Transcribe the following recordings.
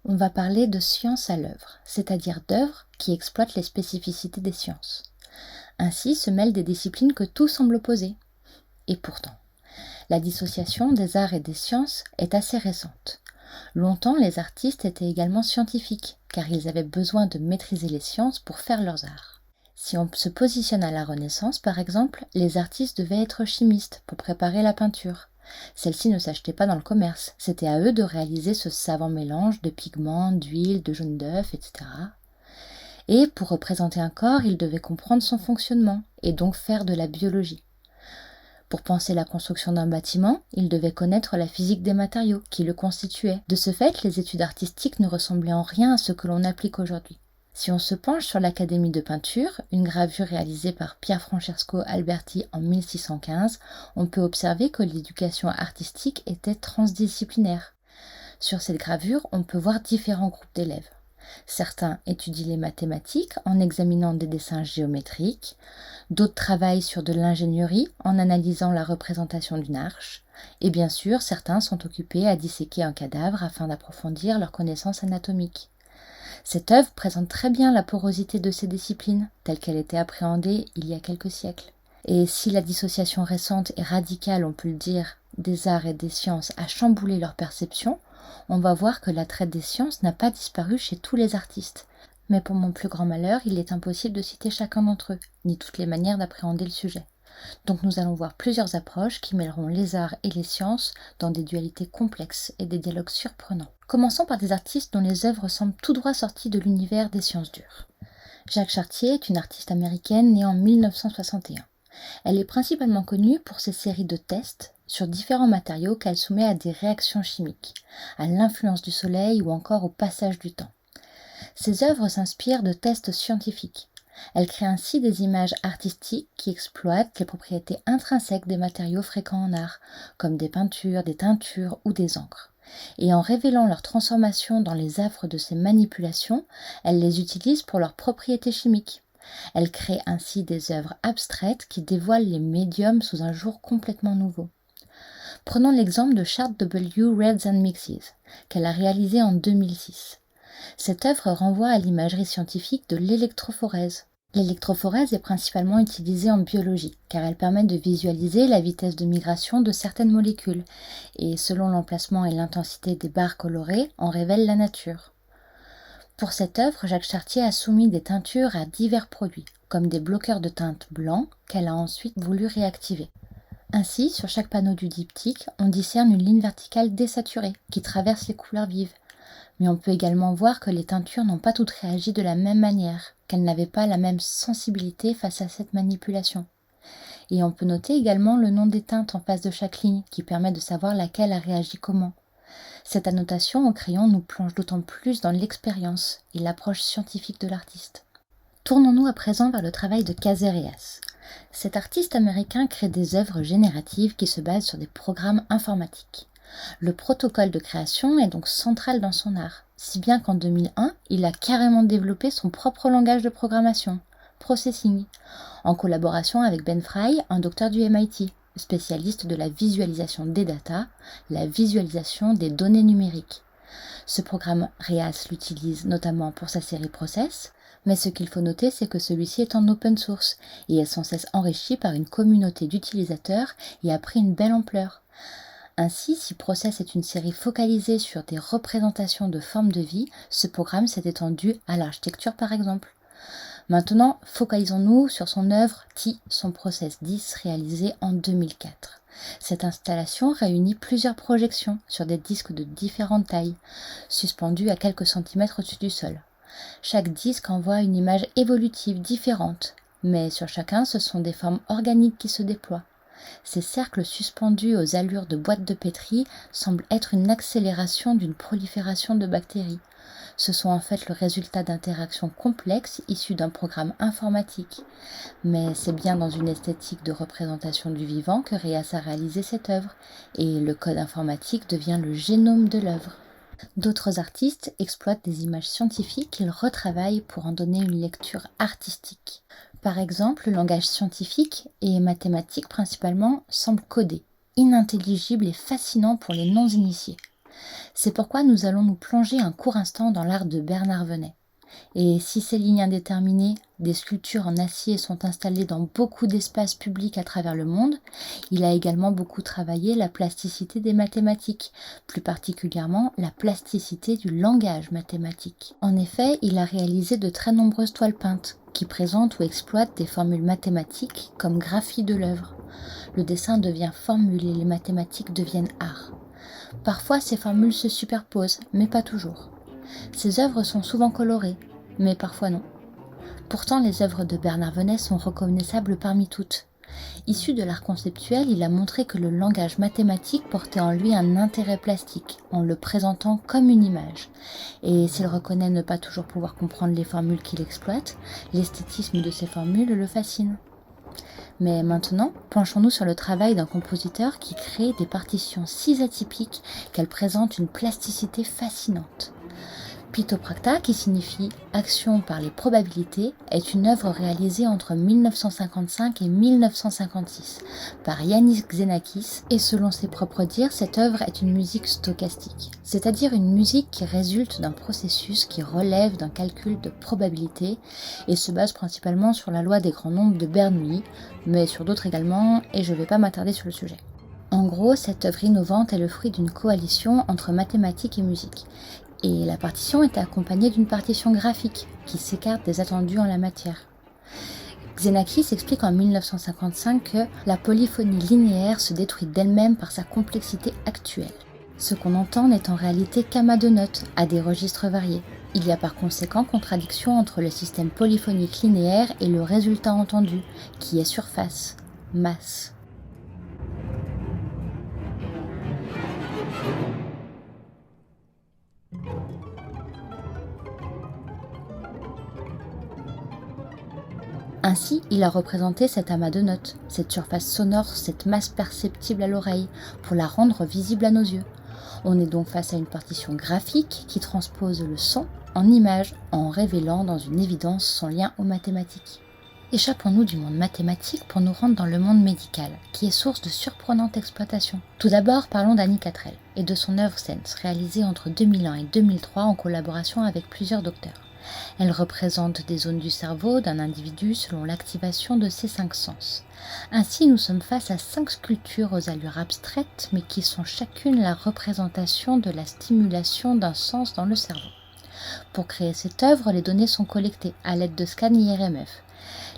On va parler de science à l'œuvre, c'est-à-dire d'œuvres qui exploitent les spécificités des sciences. Ainsi se mêlent des disciplines que tout semble opposer. Et pourtant, la dissociation des arts et des sciences est assez récente. Longtemps, les artistes étaient également scientifiques, car ils avaient besoin de maîtriser les sciences pour faire leurs arts. Si on se positionne à la Renaissance, par exemple, les artistes devaient être chimistes pour préparer la peinture. Celle-ci ne s'achetait pas dans le commerce, c'était à eux de réaliser ce savant mélange de pigments, d'huile, de jaune d'œuf, etc. Et pour représenter un corps, ils devaient comprendre son fonctionnement, et donc faire de la biologie. Pour penser la construction d'un bâtiment, ils devaient connaître la physique des matériaux qui le constituaient. De ce fait, les études artistiques ne ressemblaient en rien à ce que l'on applique aujourd'hui. Si on se penche sur l'Académie de peinture, une gravure réalisée par Pier Francesco Alberti en 1615, on peut observer que l'éducation artistique était transdisciplinaire. Sur cette gravure, on peut voir différents groupes d'élèves. Certains étudient les mathématiques en examinant des dessins géométriques, d'autres travaillent sur de l'ingénierie en analysant la représentation d'une arche, et bien sûr, certains sont occupés à disséquer un cadavre afin d'approfondir leurs connaissances anatomiques. Cette œuvre présente très bien la porosité de ces disciplines, telle qu'elle était appréhendée il y a quelques siècles. Et si la dissociation récente et radicale, on peut le dire, des arts et des sciences a chamboulé leur perception, on va voir que l'attrait des sciences n'a pas disparu chez tous les artistes. Mais pour mon plus grand malheur, il est impossible de citer chacun d'entre eux, ni toutes les manières d'appréhender le sujet. Donc nous allons voir plusieurs approches qui mêleront les arts et les sciences dans des dualités complexes et des dialogues surprenants. Commençons par des artistes dont les œuvres semblent tout droit sorties de l'univers des sciences dures. Jacques Chartier est une artiste américaine née en 1961. Elle est principalement connue pour ses séries de tests sur différents matériaux qu'elle soumet à des réactions chimiques, à l'influence du soleil ou encore au passage du temps. Ses œuvres s'inspirent de tests scientifiques. Elle crée ainsi des images artistiques qui exploitent les propriétés intrinsèques des matériaux fréquents en art, comme des peintures, des teintures ou des encres. Et en révélant leur transformation dans les affres de ces manipulations, elle les utilise pour leurs propriétés chimiques. Elle crée ainsi des œuvres abstraites qui dévoilent les médiums sous un jour complètement nouveau. Prenons l'exemple de Chart W. Reds and Mixes, qu'elle a réalisé en 2006. Cette œuvre renvoie à l'imagerie scientifique de l'électrophorèse. L'électrophorèse est principalement utilisée en biologie, car elle permet de visualiser la vitesse de migration de certaines molécules, et selon l'emplacement et l'intensité des barres colorées, en révèle la nature. Pour cette œuvre, Jacques Chartier a soumis des teintures à divers produits, comme des bloqueurs de teinte blancs qu'elle a ensuite voulu réactiver. Ainsi, sur chaque panneau du diptyque, on discerne une ligne verticale désaturée qui traverse les couleurs vives. Mais on peut également voir que les teintures n'ont pas toutes réagi de la même manière, qu'elles n'avaient pas la même sensibilité face à cette manipulation. Et on peut noter également le nom des teintes en face de chaque ligne, qui permet de savoir laquelle a réagi comment. Cette annotation au crayon nous plonge d'autant plus dans l'expérience et l'approche scientifique de l'artiste. Tournons-nous à présent vers le travail de Casereas. Cet artiste américain crée des œuvres génératives qui se basent sur des programmes informatiques. Le protocole de création est donc central dans son art, si bien qu'en 2001, il a carrément développé son propre langage de programmation, Processing, en collaboration avec Ben Fry, un docteur du MIT, spécialiste de la visualisation des data, la visualisation des données numériques. Ce programme Reas l'utilise notamment pour sa série Process, mais ce qu'il faut noter, c'est que celui-ci est en open source et est sans cesse enrichi par une communauté d'utilisateurs et a pris une belle ampleur. Ainsi, si Process est une série focalisée sur des représentations de formes de vie, ce programme s'est étendu à l'architecture par exemple. Maintenant, focalisons-nous sur son œuvre T, son Process 10 réalisé en 2004. Cette installation réunit plusieurs projections sur des disques de différentes tailles, suspendus à quelques centimètres au-dessus du sol. Chaque disque envoie une image évolutive différente, mais sur chacun, ce sont des formes organiques qui se déploient. Ces cercles suspendus aux allures de boîtes de pétri semblent être une accélération d'une prolifération de bactéries. Ce sont en fait le résultat d'interactions complexes issues d'un programme informatique. Mais c'est bien dans une esthétique de représentation du vivant que Reas a réalisé cette œuvre, et le code informatique devient le génome de l'œuvre. D'autres artistes exploitent des images scientifiques qu'ils retravaillent pour en donner une lecture artistique. Par exemple, le langage scientifique et mathématique principalement semble codé, inintelligible et fascinant pour les non-initiés. C'est pourquoi nous allons nous plonger un court instant dans l'art de Bernard Venet. Et si ces lignes indéterminées, des sculptures en acier sont installées dans beaucoup d'espaces publics à travers le monde, il a également beaucoup travaillé la plasticité des mathématiques, plus particulièrement la plasticité du langage mathématique. En effet, il a réalisé de très nombreuses toiles peintes, qui présentent ou exploitent des formules mathématiques comme graphie de l'œuvre. Le dessin devient formule et les mathématiques deviennent art. Parfois, ces formules se superposent, mais pas toujours. Ses œuvres sont souvent colorées, mais parfois non. Pourtant, les œuvres de Bernard Venet sont reconnaissables parmi toutes. Issu de l'art conceptuel, il a montré que le langage mathématique portait en lui un intérêt plastique, en le présentant comme une image. Et s'il reconnaît ne pas toujours pouvoir comprendre les formules qu'il exploite, l'esthétisme de ces formules le fascine. Mais maintenant, penchons-nous sur le travail d'un compositeur qui crée des partitions si atypiques qu'elles présentent une plasticité fascinante. Pitopracta, qui signifie action par les probabilités, est une œuvre réalisée entre 1955 et 1956 par Yannis Xenakis, et selon ses propres dires, cette œuvre est une musique stochastique, c'est-à-dire une musique qui résulte d'un processus qui relève d'un calcul de probabilité et se base principalement sur la loi des grands nombres de Bernoulli, mais sur d'autres également, et je ne vais pas m'attarder sur le sujet. En gros, cette œuvre innovante est le fruit d'une coalition entre mathématiques et musique. Et la partition est accompagnée d'une partition graphique qui s'écarte des attendus en la matière. Xenakis explique en 1955 que la polyphonie linéaire se détruit d'elle-même par sa complexité actuelle. Ce qu'on entend n'est en réalité qu'amas de notes à des registres variés. Il y a par conséquent contradiction entre le système polyphonique linéaire et le résultat entendu, qui est surface, masse. Ainsi, il a représenté cet amas de notes, cette surface sonore, cette masse perceptible à l'oreille, pour la rendre visible à nos yeux. On est donc face à une partition graphique qui transpose le son en images, en révélant dans une évidence son lien aux mathématiques. Échappons-nous du monde mathématique pour nous rendre dans le monde médical, qui est source de surprenante exploitation. Tout d'abord, parlons d'Annie Catrel et de son œuvre Sense, réalisée entre 2001 et 2003 en collaboration avec plusieurs docteurs. Elle représente des zones du cerveau d'un individu selon l'activation de ses 5 sens. Ainsi, nous sommes face à 5 sculptures aux allures abstraites, mais qui sont chacune la représentation de la stimulation d'un sens dans le cerveau. Pour créer cette œuvre, les données sont collectées à l'aide de scans IRMF,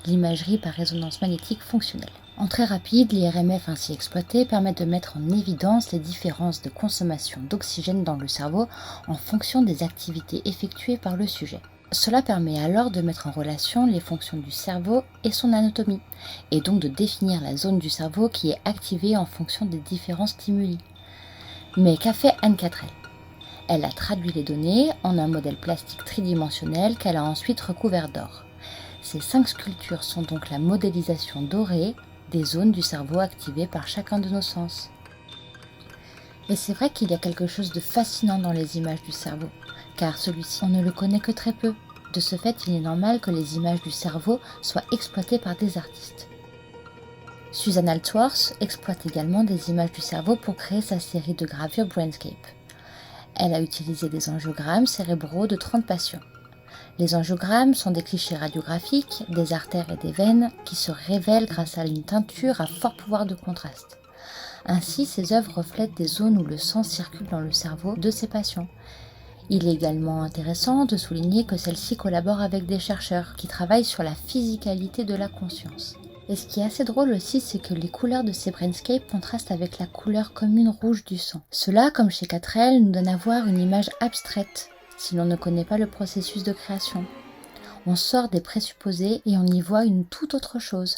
l'imagerie par résonance magnétique fonctionnelle. En très rapide, l'IRMF ainsi exploité permet de mettre en évidence les différences de consommation d'oxygène dans le cerveau en fonction des activités effectuées par le sujet. Cela permet alors de mettre en relation les fonctions du cerveau et son anatomie, et donc de définir la zone du cerveau qui est activée en fonction des différents stimuli. Mais qu'a fait Annie Catrel ? Elle a traduit les données en un modèle plastique tridimensionnel qu'elle a ensuite recouvert d'or. Ces 5 sculptures sont donc la modélisation dorée des zones du cerveau activées par chacun de nos sens. Et c'est vrai qu'il y a quelque chose de fascinant dans les images du cerveau, car celui-ci, on ne le connaît que très peu. De ce fait, il est normal que les images du cerveau soient exploitées par des artistes. Susan Altworth exploite également des images du cerveau pour créer sa série de gravures Brainscape. Elle a utilisé des angiogrammes cérébraux de 30 patients. Les angiogrammes sont des clichés radiographiques, des artères et des veines qui se révèlent grâce à une teinture à fort pouvoir de contraste. Ainsi, ces œuvres reflètent des zones où le sang circule dans le cerveau de ces patients. Il est également intéressant de souligner que celle-ci collabore avec des chercheurs qui travaillent sur la physicalité de la conscience. Et ce qui est assez drôle aussi, c'est que les couleurs de ces brainscapes contrastent avec la couleur commune rouge du sang. Cela, comme chez Catrel, nous donne à voir une image abstraite, si l'on ne connaît pas le processus de création. On sort des présupposés et on y voit une toute autre chose.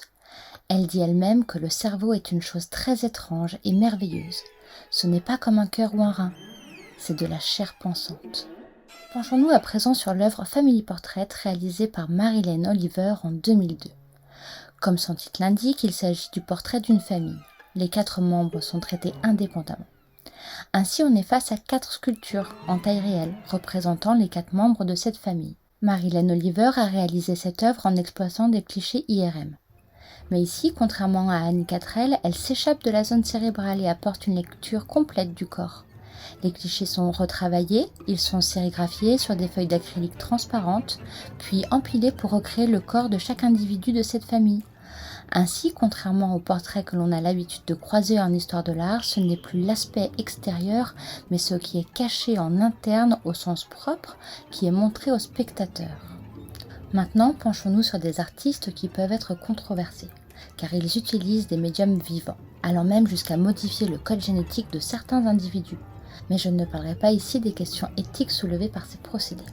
Elle dit elle-même que le cerveau est une chose très étrange et merveilleuse. Ce n'est pas comme un cœur ou un rein, c'est de la chair pensante. Penchons-nous à présent sur l'œuvre Family Portrait réalisée par Marilyn Oliver en 2002. Comme son titre l'indique, il s'agit du portrait d'une famille. Les 4 membres sont traités indépendamment. Ainsi, on est face à 4 sculptures en taille réelle, représentant les 4 membres de cette famille. Marilyn Oliver a réalisé cette œuvre en exploitant des clichés IRM. Mais ici, contrairement à Annie Catrel, elle s'échappe de la zone cérébrale et apporte une lecture complète du corps. Les clichés sont retravaillés, ils sont sérigraphiés sur des feuilles d'acrylique transparentes, puis empilés pour recréer le corps de chaque individu de cette famille. Ainsi, contrairement aux portraits que l'on a l'habitude de croiser en histoire de l'art, ce n'est plus l'aspect extérieur, mais ce qui est caché en interne au sens propre, qui est montré au spectateur. Maintenant, penchons-nous sur des artistes qui peuvent être controversés, car ils utilisent des médiums vivants, allant même jusqu'à modifier le code génétique de certains individus. Mais je ne parlerai pas ici des questions éthiques soulevées par ces procédés.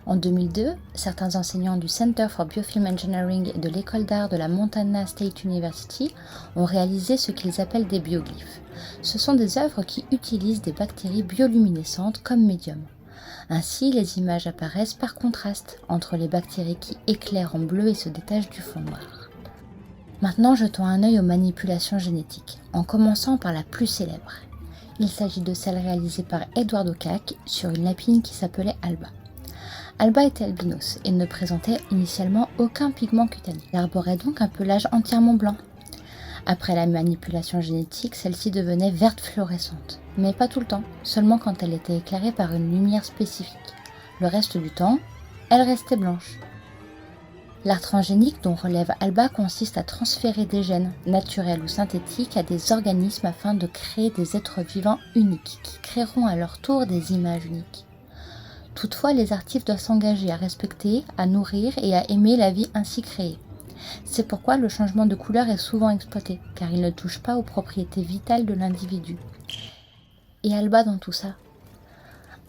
En 2002, certains enseignants du Center for Biofilm Engineering et de l'école d'art de la Montana State University ont réalisé ce qu'ils appellent des bioglyphes. Ce sont des œuvres qui utilisent des bactéries bioluminescentes comme médium. Ainsi, les images apparaissent par contraste entre les bactéries qui éclairent en bleu et se détachent du fond noir. Maintenant, jetons un œil aux manipulations génétiques, en commençant par la plus célèbre. Il s'agit de celle réalisée par Eduardo Kac sur une lapine qui s'appelait Alba. Alba était albinos et ne présentait initialement aucun pigment cutané. Elle arborait donc un pelage entièrement blanc. Après la manipulation génétique, celle-ci devenait verte fluorescente, mais pas tout le temps, seulement quand elle était éclairée par une lumière spécifique. Le reste du temps, elle restait blanche. L'art transgénique dont relève Alba consiste à transférer des gènes, naturels ou synthétiques, à des organismes afin de créer des êtres vivants uniques, qui créeront à leur tour des images uniques. Toutefois, les artistes doivent s'engager à respecter, à nourrir et à aimer la vie ainsi créée. C'est pourquoi le changement de couleur est souvent exploité, car il ne touche pas aux propriétés vitales de l'individu. Et Alba dans tout ça?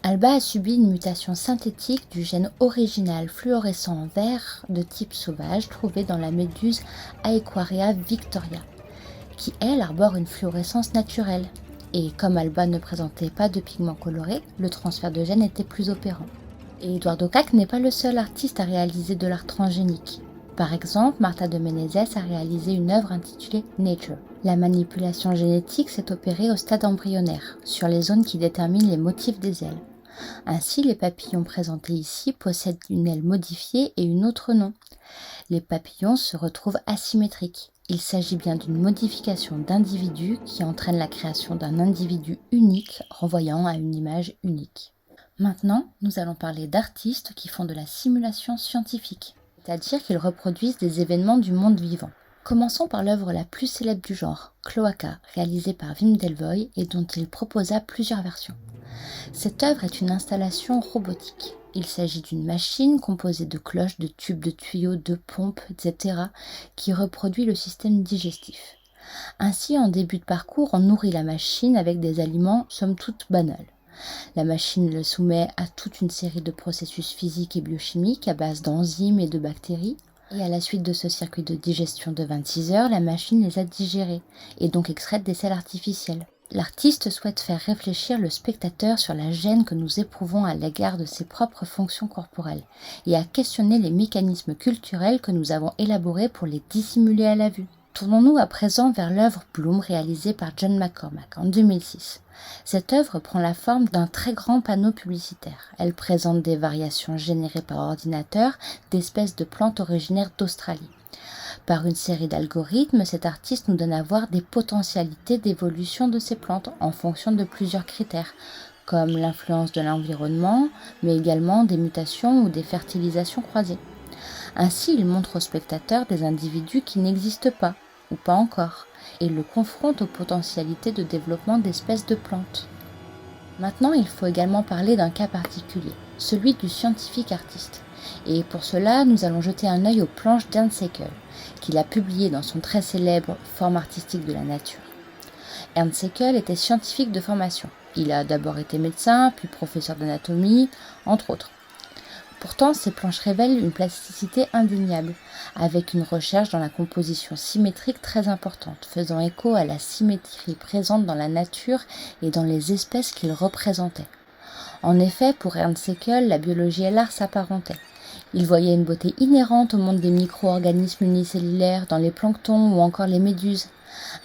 Alba a subi une mutation synthétique du gène original fluorescent vert de type sauvage trouvé dans la méduse Aequaria victoria, qui elle arbore une fluorescence naturelle. Et comme Alba ne présentait pas de pigments colorés, le transfert de gènes était plus opérant. Et Eduardo Kac n'est pas le seul artiste à réaliser de l'art transgénique. Par exemple, Marta de Menezes a réalisé une œuvre intitulée Nature. La manipulation génétique s'est opérée au stade embryonnaire, sur les zones qui déterminent les motifs des ailes. Ainsi, les papillons présentés ici possèdent une aile modifiée et une autre non. Les papillons se retrouvent asymétriques. Il s'agit bien d'une modification d'individu qui entraîne la création d'un individu unique renvoyant à une image unique. Maintenant, nous allons parler d'artistes qui font de la simulation scientifique, c'est-à-dire qu'ils reproduisent des événements du monde vivant. Commençons par l'œuvre la plus célèbre du genre, Cloaca, réalisée par Wim Delvoye et dont il proposa plusieurs versions. Cette œuvre est une installation robotique. Il s'agit d'une machine composée de cloches, de tubes, de tuyaux, de pompes, etc. qui reproduit le système digestif. Ainsi, en début de parcours, on nourrit la machine avec des aliments somme toute banals. La machine le soumet à toute une série de processus physiques et biochimiques à base d'enzymes et de bactéries. Et à la suite de ce circuit de digestion de 26 heures, la machine les a digérés et donc extraite des sels artificiels. L'artiste souhaite faire réfléchir le spectateur sur la gêne que nous éprouvons à l'égard de ses propres fonctions corporelles et à questionner les mécanismes culturels que nous avons élaborés pour les dissimuler à la vue. Tournons-nous à présent vers l'œuvre Bloom réalisée par John McCormack en 2006. Cette œuvre prend la forme d'un très grand panneau publicitaire. Elle présente des variations générées par ordinateur d'espèces de plantes originaires d'Australie. Par une série d'algorithmes, cet artiste nous donne à voir des potentialités d'évolution de ces plantes en fonction de plusieurs critères, comme l'influence de l'environnement, mais également des mutations ou des fertilisations croisées. Ainsi, il montre au spectateur des individus qui n'existent pas, ou pas encore, et le confronte aux potentialités de développement d'espèces de plantes. Maintenant, il faut également parler d'un cas particulier, celui du scientifique artiste. Et pour cela, nous allons jeter un œil aux planches d'Ernst Haeckel, qu'il a publiées dans son très célèbre Forme artistique de la nature. Ernst Haeckel était scientifique de formation. Il a d'abord été médecin, puis professeur d'anatomie, entre autres. Pourtant, ces planches révèlent une plasticité indéniable, avec une recherche dans la composition symétrique très importante, faisant écho à la symétrie présente dans la nature et dans les espèces qu'il représentait. En effet, pour Ernst Haeckel, la biologie et l'art s'apparentaient. Il voyait une beauté inhérente au monde des micro-organismes unicellulaires, dans les planctons ou encore les méduses.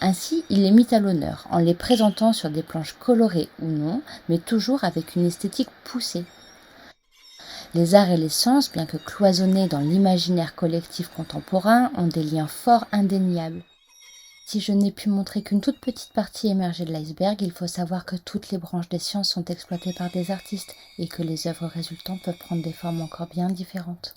Ainsi, il les mit à l'honneur, en les présentant sur des planches colorées ou non, mais toujours avec une esthétique poussée. Les arts et les sciences, bien que cloisonnés dans l'imaginaire collectif contemporain, ont des liens forts indéniables. Si je n'ai pu montrer qu'une toute petite partie émergée de l'iceberg, il faut savoir que toutes les branches des sciences sont exploitées par des artistes et que les œuvres résultantes peuvent prendre des formes encore bien différentes.